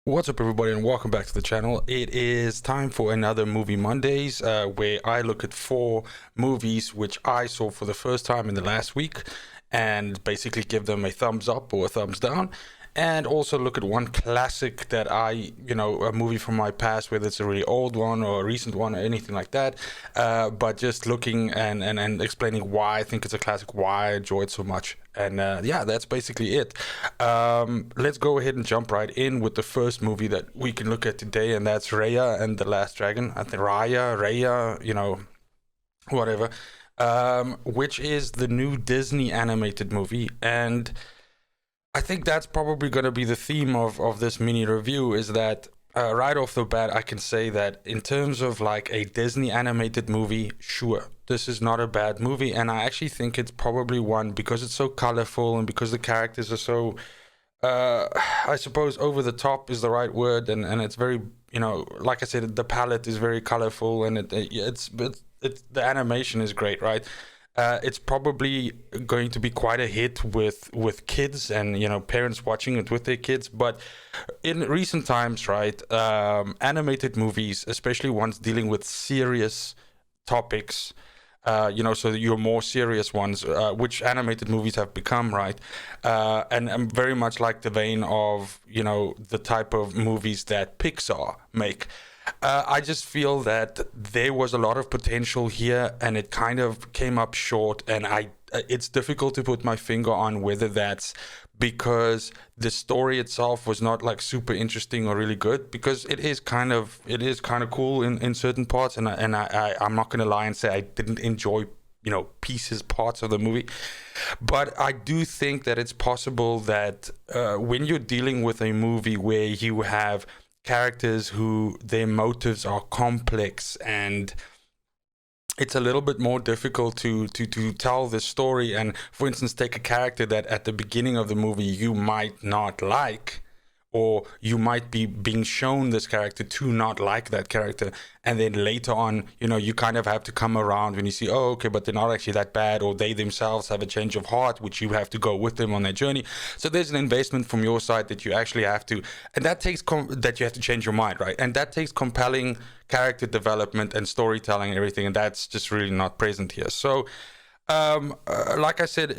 What's up, everybody, and welcome back to the channel. It is time for another Movie Mondays, where I look at 4 movies which I saw for the first time in the last week and basically give them a thumbs up or a thumbs down. And also look at one classic that a movie from my past, whether it's a really old one or a recent one or anything like that. But just looking and explaining why I think it's a classic, why I enjoy it so much. And yeah, that's basically it. Let's go ahead and jump right in with the first movie that we can look at today, and that's Raya and the Last Dragon. I think Raya, whatever. Which is the new Disney animated movie. And I think that's probably going to be the theme of this mini review, is that right off the bat, I can say that in terms of like a Disney animated movie, sure, this is not a bad movie. And I actually think it's probably one because it's so colorful and because the characters are so, I suppose, over the top is the right word. And it's very, like I said, the palette is very colorful, and it's the animation is great, right? It's probably going to be quite a hit with kids and parents watching it with their kids. But in recent times, right, animated movies, especially ones dealing with serious topics, so your more serious ones, which animated movies have become, right, and very much like the vein of the type of movies that Pixar make. I just feel that there was a lot of potential here, and it kind of came up short. And it's difficult to put my finger on whether that's because the story itself was not like super interesting or really good, because it is kind of cool in certain parts. I'm not gonna lie and say I didn't enjoy parts of the movie. But I do think that it's possible that when you're dealing with a movie where you have characters who their motives are complex, and it's a little bit more difficult to tell the story. And for instance, take a character that at the beginning of the movie you might not like, or you might be being shown this character to not like that character, and then later on you kind of have to come around when you see, oh, okay, but they're not actually that bad, or they themselves have a change of heart, which you have to go with them on their journey. So there's an investment from your side that you actually have to, and that takes that you have to change your mind, right? And that takes compelling character development and storytelling and everything, and that's just really not present here. So like I said,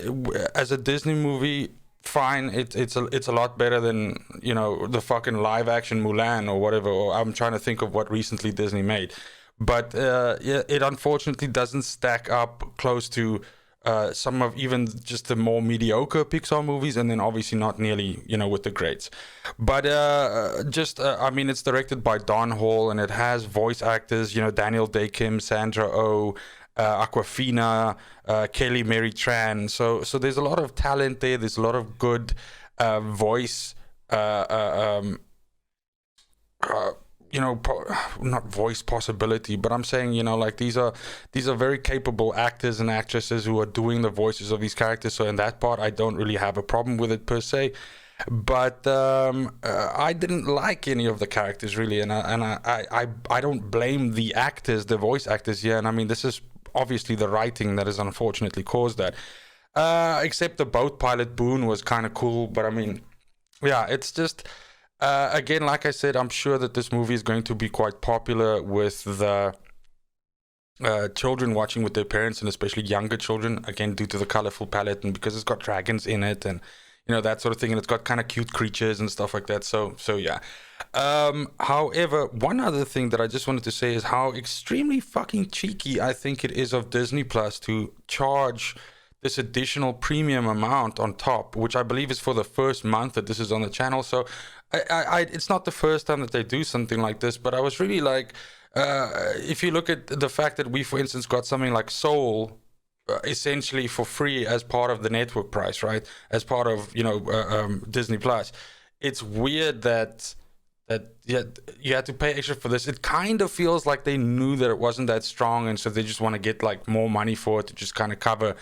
as a Disney movie, fine. It's a lot better than the fucking live action Mulan or whatever. Or I'm trying to think of what recently Disney made, but yeah, it unfortunately doesn't stack up close to some of even just the more mediocre Pixar movies, and then obviously not nearly with the greats. But I mean, it's directed by Don Hall, and it has voice actors, Daniel Day Kim, Sandra Oh, Aquafina, Kelly Mary Tran. So there's a lot of talent there. There's a lot of good voice. Not voice possibility, but I'm saying like these are very capable actors and actresses who are doing the voices of these characters. So in that part, I don't really have a problem with it per se. But I didn't like any of the characters really, and I don't blame the actors, the voice actors here. And I mean, this is obviously the writing that has unfortunately caused that. Except the boat pilot Boone was kind of cool, but I mean, yeah, it's just again, like I said, I'm sure that this movie is going to be quite popular with the children watching with their parents, and especially younger children, again due to the colorful palette and because it's got dragons in it, and that sort of thing, and it's got kind of cute creatures and stuff like that. So yeah. However, one other thing that I just wanted to say is how extremely fucking cheeky I think it is of Disney Plus to charge this additional premium amount on top, which I believe is for the first month that this is on the channel. So it's not the first time that they do something like this, but I was really like, if you look at the fact that we, for instance, got something like Soul essentially for free as part of the network price, right? As part of Disney Plus, it's weird that you had to pay extra for this. It kind of feels like they knew that it wasn't that strong, and so they just want to get like more money for it to just kind of cover,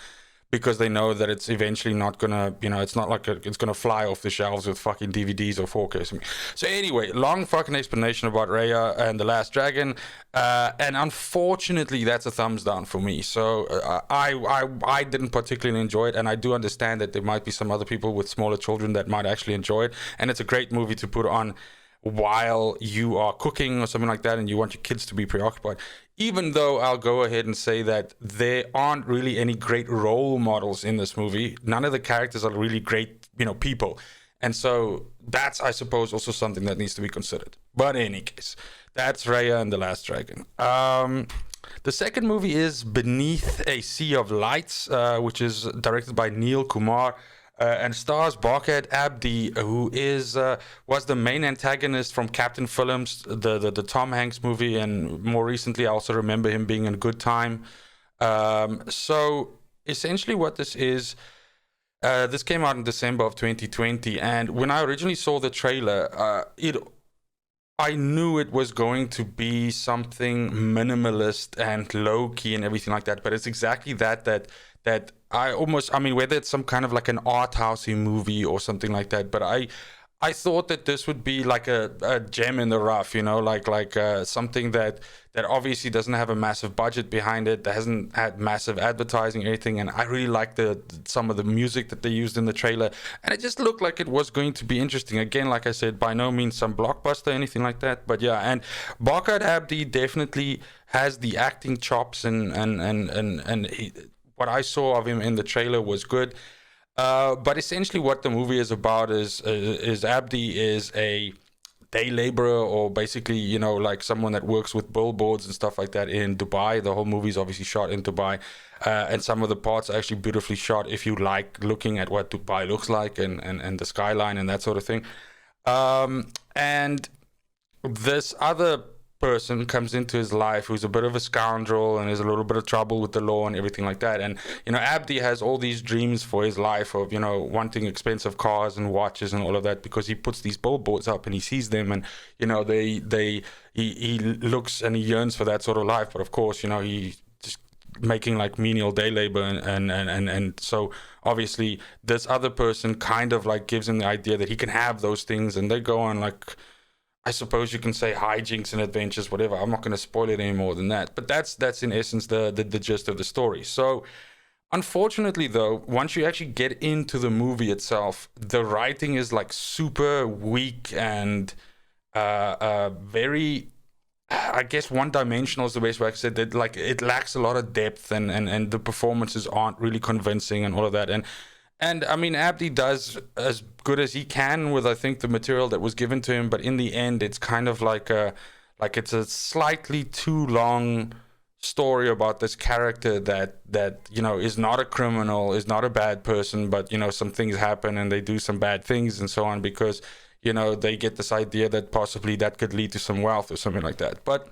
because they know that it's eventually not gonna, it's not like it's gonna fly off the shelves with fucking DVDs or 4Ks. So anyway, long fucking explanation about Raya and the Last Dragon, and unfortunately, that's a thumbs down for me. So I didn't particularly enjoy it, and I do understand that there might be some other people with smaller children that might actually enjoy it, and it's a great movie to put on. while you are cooking or something like that, and you want your kids to be preoccupied. Even though I'll go ahead and say that there aren't really any great role models in this movie. None of the characters are really great, people. And so that's, I suppose, also something that needs to be considered. But in any case, that's Raya and the Last Dragon. The second movie is Beneath a Sea of Lights, which is directed by Neil Kumar. And stars Barkhad Abdi, who was the main antagonist from Captain Phillips, the Tom Hanks movie, and more recently I also remember him being in Good Time. So essentially what this is, this came out in December of 2020, and when I originally saw the trailer, I knew it was going to be something minimalist and low key and everything like that, but it's exactly that whether it's some kind of like an art housey movie or something like that, but I thought that this would be like a gem in the rough, like something that obviously doesn't have a massive budget behind it, that hasn't had massive advertising or anything, and I really liked some of the music that they used in the trailer, and it just looked like it was going to be interesting. Again, like I said, by no means some blockbuster or anything like that, but yeah, and Barkhad Abdi definitely has the acting chops, and what I saw of him in the trailer was good. But essentially what the movie is about is Abdi is a day laborer, or basically, like someone that works with billboards and stuff like that in Dubai. The whole movie is obviously shot in Dubai. And some of the parts are actually beautifully shot if you like looking at what Dubai looks like and the skyline and that sort of thing. And this other person comes into his life who's a bit of a scoundrel and has a little bit of trouble with the law and everything like that, and Abdi has all these dreams for his life of wanting expensive cars and watches and all of that, because he puts these billboards up and he sees them, and he looks and he yearns for that sort of life, but of course he just making like menial day labor, and so obviously this other person kind of like gives him the idea that he can have those things, and they go on, like, I suppose you can say, hijinks and adventures, whatever. I'm not going to spoil it any more than that. But that's in essence the gist of the story. So unfortunately, though, once you actually get into the movie itself, the writing is like super weak and very, I guess, one-dimensional is the best way I said that. Like, it lacks a lot of depth, and the performances aren't really convincing and all of that. And I mean, Abdi does as good as he can with, I think, the material that was given to him. But in the end, it's kind of like it's a slightly too long story about this character that is not a criminal, is not a bad person, but some things happen and they do some bad things and so on, because they get this idea that possibly that could lead to some wealth or something like that. But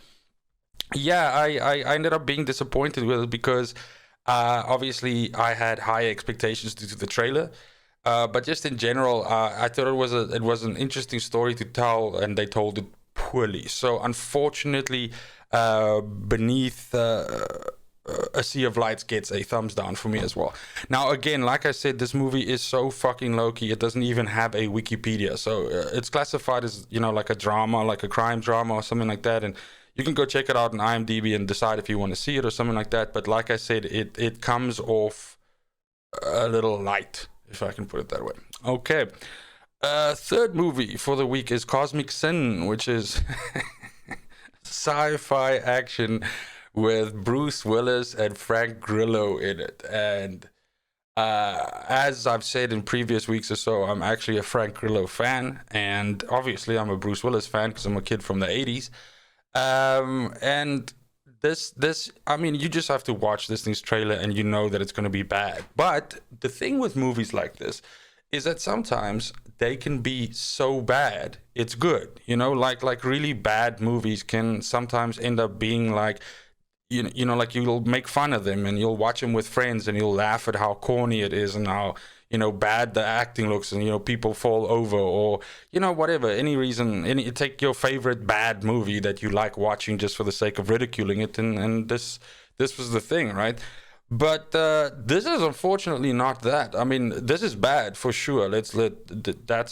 yeah, I ended up being disappointed with it because obviously I had high expectations due to the trailer, but just in general, I thought it was an interesting story to tell, and they told it poorly. So unfortunately, Beneath a Sea of Lights gets a thumbs down for me as well. Now again, like I said, this movie is so fucking low-key, it doesn't even have a Wikipedia, so it's classified as like a drama, like a crime drama or something like that, and you can go check it out on IMDb and decide if you want to see it or something like that. But like I said, it comes off a little light, if I can put it that way. Okay. Third movie for the week is Cosmic Sin, which is sci-fi action with Bruce Willis and Frank Grillo in it. And as I've said in previous weeks or so, I'm actually a Frank Grillo fan. And obviously I'm a Bruce Willis fan because I'm a kid from the 80s. And this, I mean, you just have to watch this thing's trailer and you know that it's going to be bad. But the thing with movies like this is that sometimes they can be so bad it's good. Like really bad movies can sometimes end up being like, like you'll make fun of them and you'll watch them with friends and you'll laugh at how corny it is and how bad the acting looks, and people fall over, or whatever, any reason, take your favorite bad movie that you like watching just for the sake of ridiculing it, and this was the thing, right? But this is unfortunately not that. I mean, this is bad for sure. That's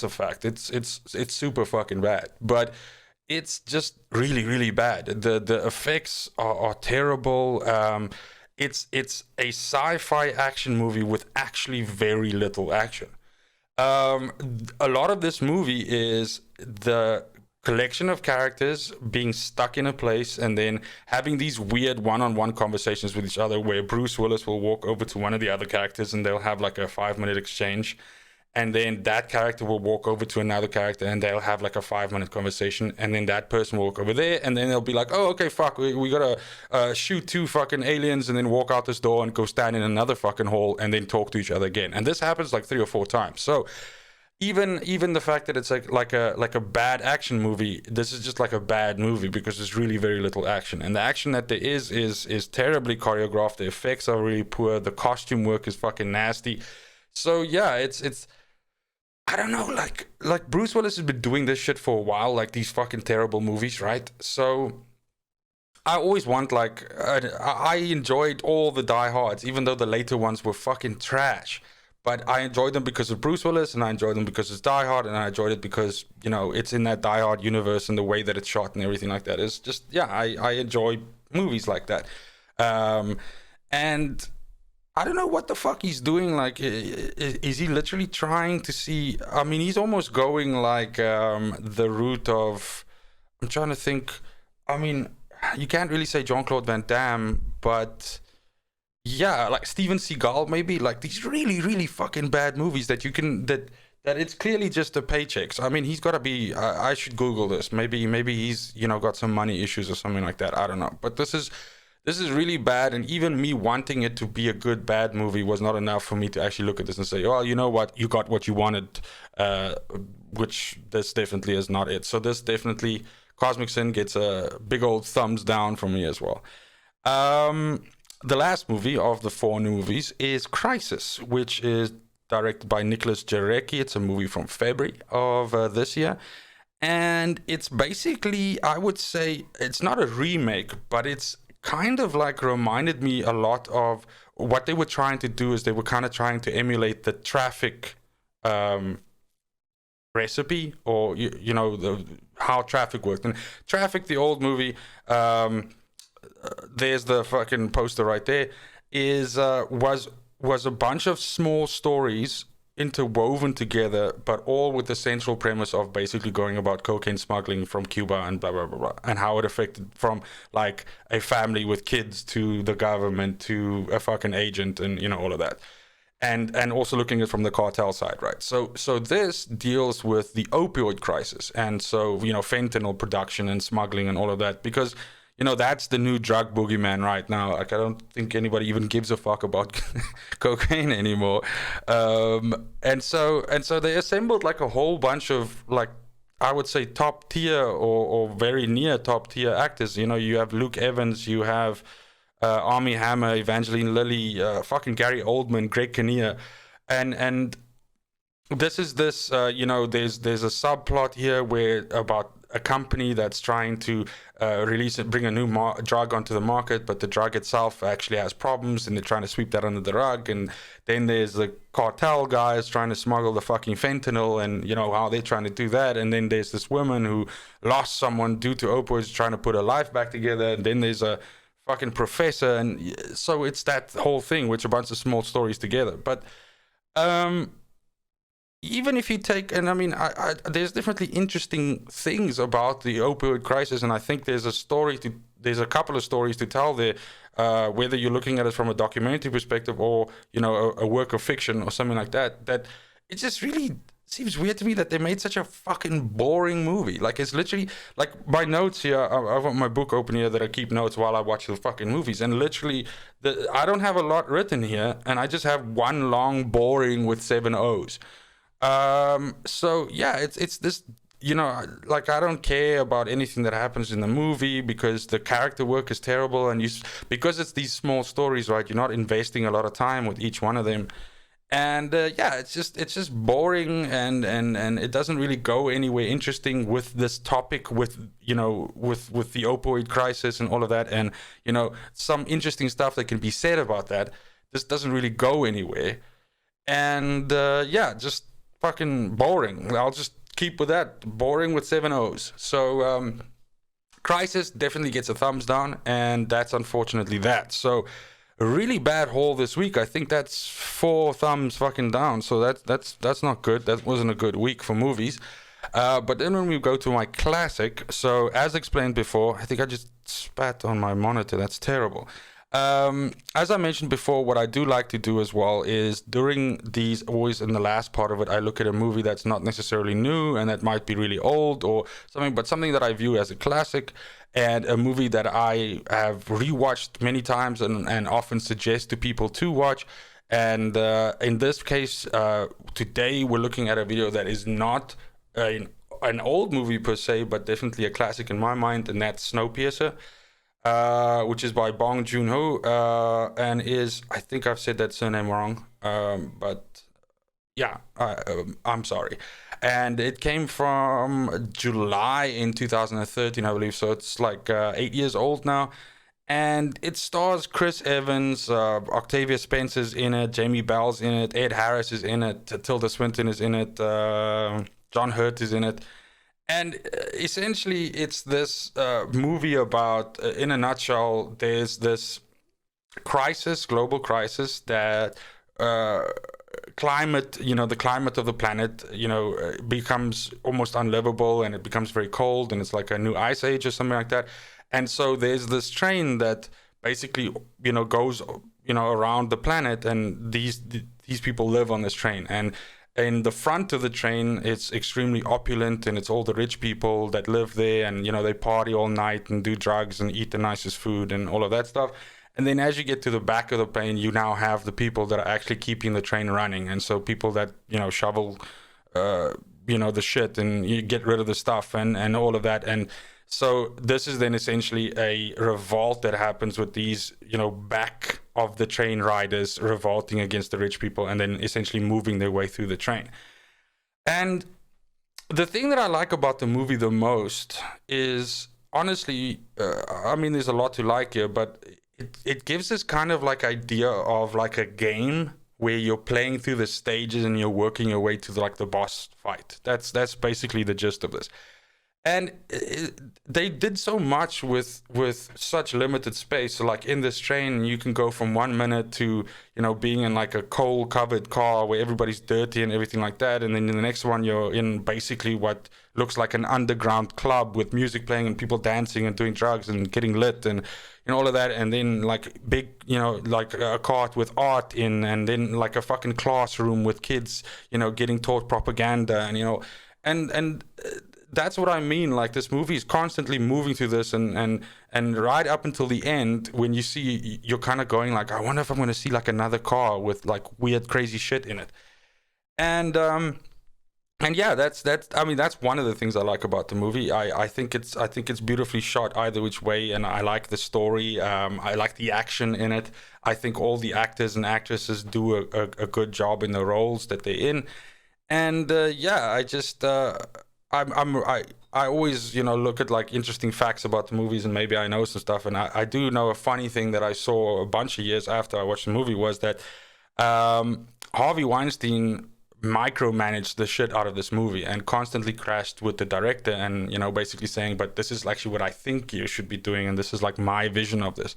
a fact. It's super fucking bad, but it's just really, really bad. The effects are terrible. It's a sci-fi action movie with actually very little action. A lot of this movie is the collection of characters being stuck in a place and then having these weird one-on-one conversations with each other where Bruce Willis will walk over to one of the other characters and they'll have like a 5-minute exchange, and then that character will walk over to another character and they'll have like a 5-minute conversation, and then that person will walk over there and then they'll be like, oh, okay, fuck, we gotta shoot 2 fucking aliens and then walk out this door and go stand in another fucking hall and then talk to each other again. And this happens like 3 or 4 times. So even the fact that it's like a bad action movie, this is just like a bad movie because there's really very little action, and the action that there is terribly choreographed. The effects are really poor. The costume work is fucking nasty. So yeah, it's I don't know, like Bruce Willis has been doing this shit for a while, like these fucking terrible movies, right? So I always want like I enjoyed all the Die Hards, even though the later ones were fucking trash. But I enjoyed them because of Bruce Willis, and I enjoyed them because it's Die Hard, and I enjoyed it because, you know, it's in that Die Hard universe, and the way that it's shot and everything like that is just, yeah, I enjoy movies like that. And I don't know what the fuck he's doing. Like, is he literally trying to see? I mean, he's almost going like the route of, I'm trying to think. I mean, you can't really say Jean-Claude Van Damme, but yeah, like Steven Seagal maybe, like these really, really fucking bad movies that you can, that it's clearly just the paychecks. I mean, he's got to be, I should Google this. Maybe he's, you know, got some money issues or something like that. I don't know. But this is really bad, and even me wanting it to be a good bad movie was not enough for me to actually look at this and say, well, you know what, you got what you wanted, which this definitely is not it. So this definitely, Cosmic Sin gets a big old thumbs down from me as well. The last movie of the 4 new movies is Crisis, which is directed by Nicholas Jarecki. It's a movie from February of this year. And it's basically, I would say, it's not a remake, but it's kind of like reminded me a lot of what they were trying to do. Is they were kind of trying to emulate the Traffic recipe, or you know, how Traffic worked. And Traffic, the old movie, there's the fucking poster right there, is was a bunch of small stories interwoven together, but all with the central premise of basically going about cocaine smuggling from Cuba and blah blah blah blah, and how it affected from like a family with kids to the government to a fucking agent, and you know, all of that, and also looking at it from the cartel side, right? So this deals with the opioid crisis, and so, you know, fentanyl production and smuggling and all of that, because, you know, that's the new drug boogeyman right now. Like, I don't think anybody even gives a fuck about cocaine anymore. And so they assembled like a whole bunch of, like, I would say top tier or very near top tier actors. You know, you have Luke Evans, you have Armie Hammer, Evangeline Lilly, fucking Gary Oldman, Greg Kinnear, and this is this. You know, there's a subplot here where about a company that's trying to bring a new drug onto the market, but the drug itself actually has problems, and they're trying to sweep that under the rug. And then there's the cartel guys trying to smuggle the fucking fentanyl, and you know how they're trying to do that. And then there's this woman who lost someone due to opioids, trying to put her life back together. And then there's a fucking professor, and so it's that whole thing, which a bunch of small stories together. But even if you take, and I mean, there's definitely interesting things about the opioid crisis, and I think there's a couple of stories to tell there, whether you're looking at it from a documentary perspective or, you know, a work of fiction or something like that. That it just really seems weird to me that they made such a fucking boring movie. Like, it's literally like my notes here. I've got my book open here that I keep notes while I watch the fucking movies, and literally, I don't have a lot written here, and I just have one long boring with 7 O's. So yeah, it's this, you know, like, I don't care about anything that happens in the movie because the character work is terrible, and because it's these small stories, right, you're not investing a lot of time with each one of them, and yeah, it's just boring, and it doesn't really go anywhere interesting with this topic, with, you know, with the opioid crisis and all of that, and, you know, some interesting stuff that can be said about that. This doesn't really go anywhere, and yeah, just fucking boring. I'll just keep with that. Boring with 7 O's. So Crisis definitely gets a thumbs down, and that's unfortunately that. So a really bad haul this week. I think that's 4 thumbs fucking down. So that's not good. That wasn't a good week for movies. But then when we go to my classic, so as explained before, I think I just spat on my monitor. That's terrible. As I mentioned before, what I do like to do as well is during these, always in the last part of it, I look at a movie that's not necessarily new and that might be really old or something, but something that I view as a classic and a movie that I have rewatched many times and often suggest to people to watch. And in this case, today we're looking at a video that is not an old movie per se, but definitely a classic in my mind, and that's Snowpiercer. Which is by Bong Joon-ho, and is, I think I've said that surname wrong, but yeah, I'm sorry. And it came from July in 2013, I believe, so it's like 8 years old now. And it stars Chris Evans, Octavia Spencer's in it, Jamie Bell's in it, Ed Harris is in it, Tilda Swinton is in it, John Hurt is in it. And essentially, it's this movie about, in a nutshell, there's this crisis, global crisis, that climate, the climate of the planet, becomes almost unlivable and it becomes very cold and it's like a new ice age or something like that. And so there's this train that basically, goes, around the planet, and these people live on this train. And in the front of the train, it's extremely opulent, and it's all the rich people that live there, and they party all night and do drugs and eat the nicest food and all of that stuff. And then as you get to the back of the plane, you now have the people that are actually keeping the train running. And so people that shovel the shit, and you get rid of the stuff and all of that. And so this is then essentially a revolt that happens with these back of the train riders revolting against the rich people and then essentially moving their way through the train. And the thing that I like about the movie the most is, honestly, there's a lot to like here, but it gives this kind of like idea of like a game where you're playing through the stages and you're working your way to the boss fight. That's basically the gist of this. And they did so much with such limited space. So like in this train, you can go from 1 minute to, being in like a coal covered car where everybody's dirty and everything like that. And then in the next one, you're in basically what looks like an underground club with music playing and people dancing and doing drugs and getting lit and, all of that. And then like big, like a cart with art in, and then like a fucking classroom with kids, getting taught propaganda and that's what I mean. Like, this movie is constantly moving through this, and right up until the end, when you see, you're kind of going like, I wonder if I'm going to see like another car with like weird, crazy shit in it. And yeah, that's one of the things I like about the movie. I think it's beautifully shot either which way, and I like the story. I like the action in it. I think all the actors and actresses do a good job in the roles that they're in. And yeah, I just I always look at like interesting facts about the movies, and maybe I know some stuff. And I do know a funny thing that I saw a bunch of years after I watched the movie was that Harvey Weinstein micromanaged the shit out of this movie and constantly crashed with the director, and basically saying, but this is actually what I think you should be doing, and this is like my vision of this.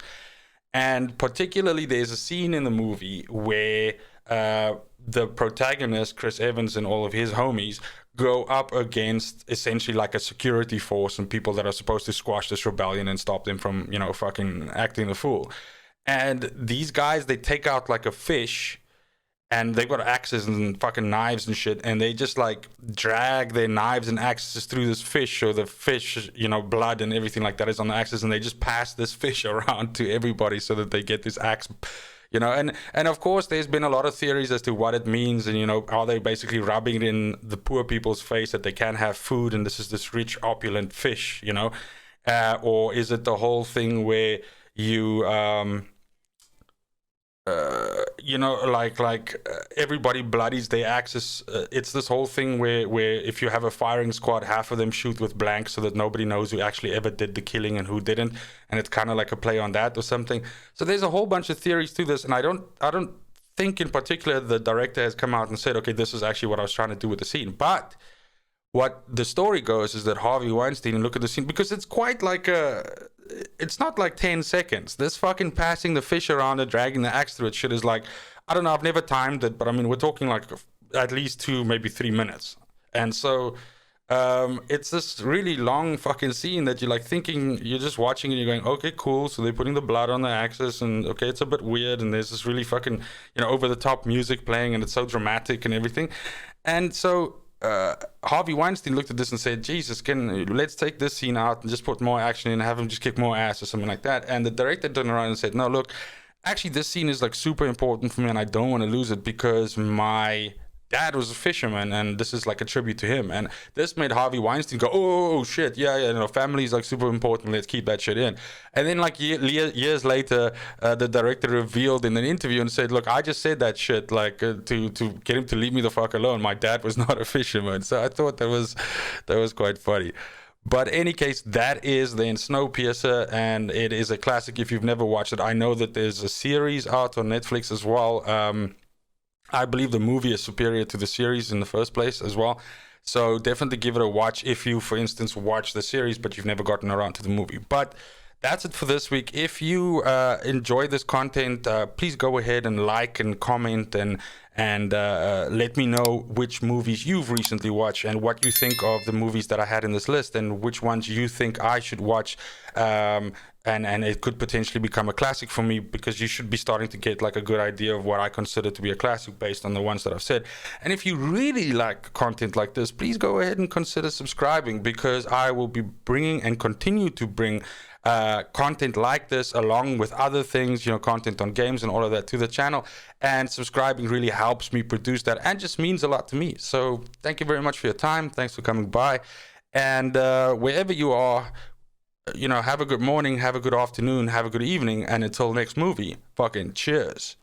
And particularly, there's a scene in the movie where the protagonist, Chris Evans, and all of his homies go up against essentially like a security force and people that are supposed to squash this rebellion and stop them from, fucking acting a fool. And these guys, they take out like a fish, and they've got axes and fucking knives and shit, and they just like drag their knives and axes through this fish, or the fish, blood and everything like that is on the axes, and they just pass this fish around to everybody so that they get this axe. And of course, there's been a lot of theories as to what it means, and are they basically rubbing it in the poor people's face that they can't have food, and this is this rich, opulent fish, or is it the whole thing where you, everybody bloodies their axes. It's this whole thing where if you have a firing squad, half of them shoot with blanks so that nobody knows who actually ever did the killing and who didn't, and it's kind of like a play on that or something. So there's a whole bunch of theories to this, and I don't think in particular the director has come out and said, okay, this is actually what I was trying to do with the scene. But what the story goes is that Harvey Weinstein, look at the scene, because it's quite like it's not like 10 seconds. This fucking passing the fish around and dragging the axe through it shit is like, I don't know, I've never timed it, but I mean, we're talking like at least 2, maybe 3 minutes. And so It's this really long fucking scene that you're like thinking, you're just watching and you're going, okay, cool. So they're putting the blood on the axis, and okay, it's a bit weird. And there's this really fucking, over the top music playing, and it's so dramatic and everything. And so Harvey Weinstein looked at this and said, Jesus, let's take this scene out and just put more action in and have him just kick more ass or something like that. And the director turned around and said, no, look, actually, this scene is like super important for me, and I don't want to lose it because my dad was a fisherman, and this is like a tribute to him. And this made Harvey Weinstein go, oh shit, yeah, family is like super important, let's keep that shit in. And then like years later, the director revealed in an interview and said, look, I just said that shit like to get him to leave me the fuck alone. My dad was not a fisherman. So I thought that was quite funny. But in any case, that is then Snowpiercer, and it is a classic if you've never watched it. I know that there's a series out on Netflix as well. I believe the movie is superior to the series in the first place as well. So definitely give it a watch if you, for instance, watch the series, but you've never gotten around to the movie. But that's it for this week. If you enjoy this content, please go ahead and like and comment and let me know which movies you've recently watched and what you think of the movies that I had in this list and which ones you think I should watch. And it could potentially become a classic for me, because you should be starting to get like a good idea of what I consider to be a classic based on the ones that I've said. And if you really like content like this, please go ahead and consider subscribing, because I will be bringing and continue to bring content like this along with other things, content on games and all of that to the channel. And subscribing really helps me produce that and just means a lot to me. So thank you very much for your time. Thanks for coming by. And wherever you are, have a good morning, have a good afternoon, have a good evening, and until next movie, fucking cheers.